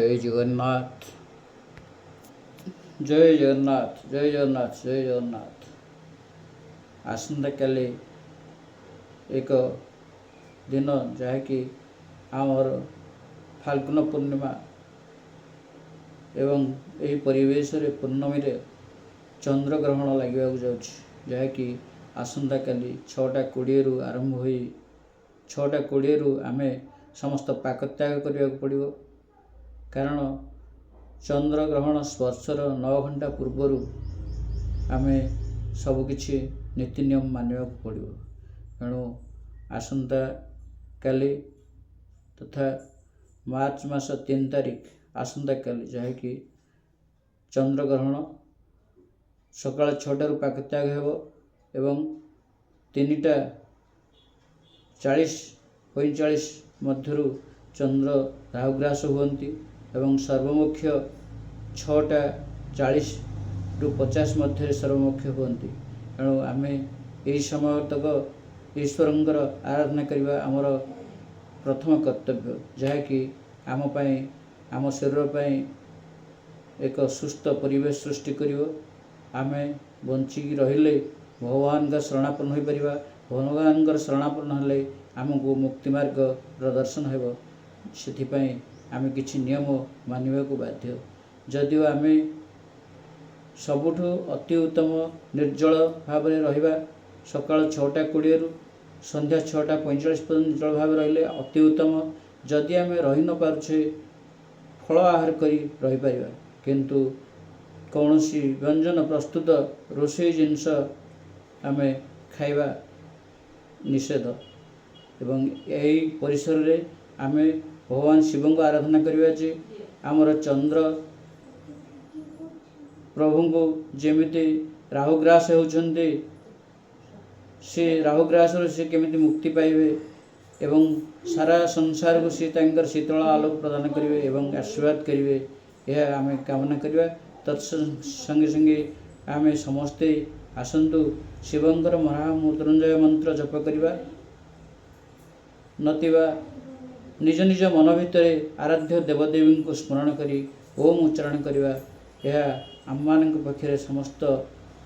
जय जगन्नाथ जय जगन्नाथ जय जगन्नाथ जय जगन्नाथ। आसंता काली एक दिन जहाँकि आमर फाल्गुन पूर्णिमा एवं यही परिवेश रे पूर्णमी रे चंद्र ग्रहण लगे जहाँकि आसंता काली 6:20 आरंभ हो 6:20 आम समस्त पाकत्याग करने पड़ो, कारण चंद्र ग्रहण स्पर्शर 9 घंटा पूर्वर आम सबकि नीति नियम मानवा पड़ो। तेणु आसंता काली तथा मार्च मास 3 तारिख आसंता काली जहाँकि चंद्र ग्रहण सकाल 6टारू पाकत्याग हो एवं 3:40-45 मध्यरु चंद्र राहुग्रास हुअन्ति एवं सर्वमुख्य 6:40-50 मध्य सर्वमुख्य हुअन्ति। तेणु आम यही समय तक ईश्वरंकर आराधना करवा आमर प्रथम कर्तव्य, जहाँकि आम पाई आम शरीर पाई एक सुस्थ परिवेश सृष्टि करिवो। आमे बंचिकी रहिले भगवान का शरणापन्न हो पारिबा। भगवान का शरणापन्न हेले आमको मुक्ति मार्ग प्रदर्शन हेबो। सेथिपाई आमे किछि नियम मानिबा को बाध्य। जदिओ आमे सबुठु अति उत्तम निर्जल भाव में रहिबा, सकाळ 6:20 संध्या 6:45 पर्यंत निर्जल भाव रहिले अति उत्तम। जदि आमे रही न पारुछे फल आहार करी रही पारिबा, किंतु कौनसी व्यंजन प्रस्तुत रोषेई जिनस आमे खाइबा निषेध। एवं यही परिसर रे आमे भगवान शिव को आराधना करवा जे आमर चंद्र प्रभु को जेमिति राहुग्रास होउछन्ते से राहुग्रास से केमिति मुक्ति पाइबे एवं सारा संसार को सी तांकर शीतल आलोक प्रदान करिवे एवं आशीर्वाद करिवे, यह आमे कामना करिवा। तत्संगे संगे आमे समस्ते आसंतु शिवंकर महामृत्युंजय मंत्र जप करिवा, नतिबा निज निज मन भितर आराध्य देवदेवी को स्मरण करी ओम उच्चारण करिवा। यह आम मान पक्षे समस्त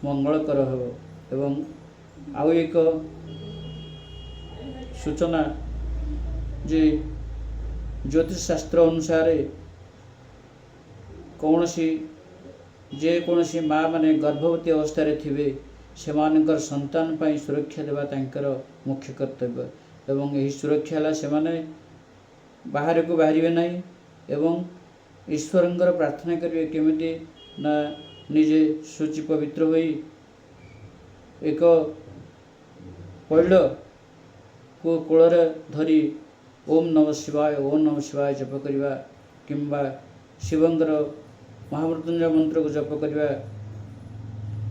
मंगलकर हो। एवं आउ एक सूचना जे ज्योतिष शास्त्र अनुसार कौनसी माँ माने गर्भवती अवस्था थे से संतान पाई सुरक्षा देवा तांकर मुख्य कर्तव्य। एवं यही सुरक्षा है से माने बाहर को बाहर नहीं एवं ईश्वरंकर प्रार्थना करेंगे केमिति ना निजे शुचि पवित्र होई एक पैड को कोलर धरी ओम नमः शिवाय जप करवा किंबा शिवंकर महामृत्युंजय मंत्र को जप करवा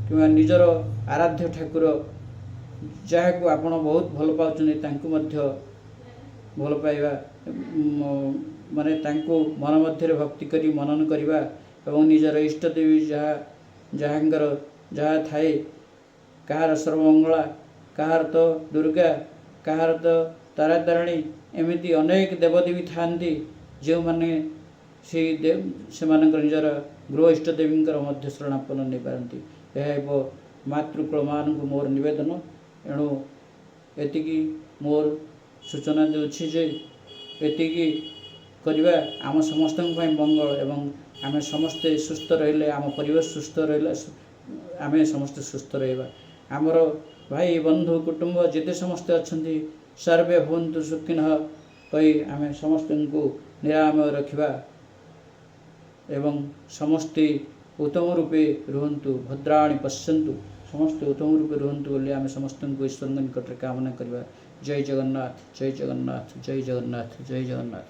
कि निजर आराध्य ठाकुर जहाँ को आपण बहुत भल पाउछन्ति तांको मध्य भल पाइबा माने तांको मन मध्य भक्ति करी मनन करवा एवं निजर इष्ट देवी जहाँकर जहाँ थाए कहार सर्वमंगला कहार तो दुर्गा कहार तो तारातारिणी एमती अनेक देवदेवी थांती जो माने से निजर गृह इष्ट देवी मध्य शरणापन्न नहीं पारती। यह मातृकुल मान को मोर निवेदन। एणु एतिकी मोर सूचना देउछि जे एतिकी करवा आम समस्त मंगल एवं आम समस्ते सुस्थ रहिले आम परिवेश सुस्थ रहिले आम समस्ते सुस्थ रहिबा। आमर भाई बंधु कुटुंब जिते समस्ते अच्छन्ति सर्वे भवन्तु सुखिनः कही आम समस्त को निरामय रखिबा एवं समस्ते उत्तम रूपे रुहन्तु भद्राणि पश्यन्तु समस्ते उत्तम रूपे रुहन्तु बोली आम समस्त को ईश्वर निकट कामना करवा। जय जगन्नाथ जय जगन्नाथ जय जगन्नाथ जय जगन्नाथ।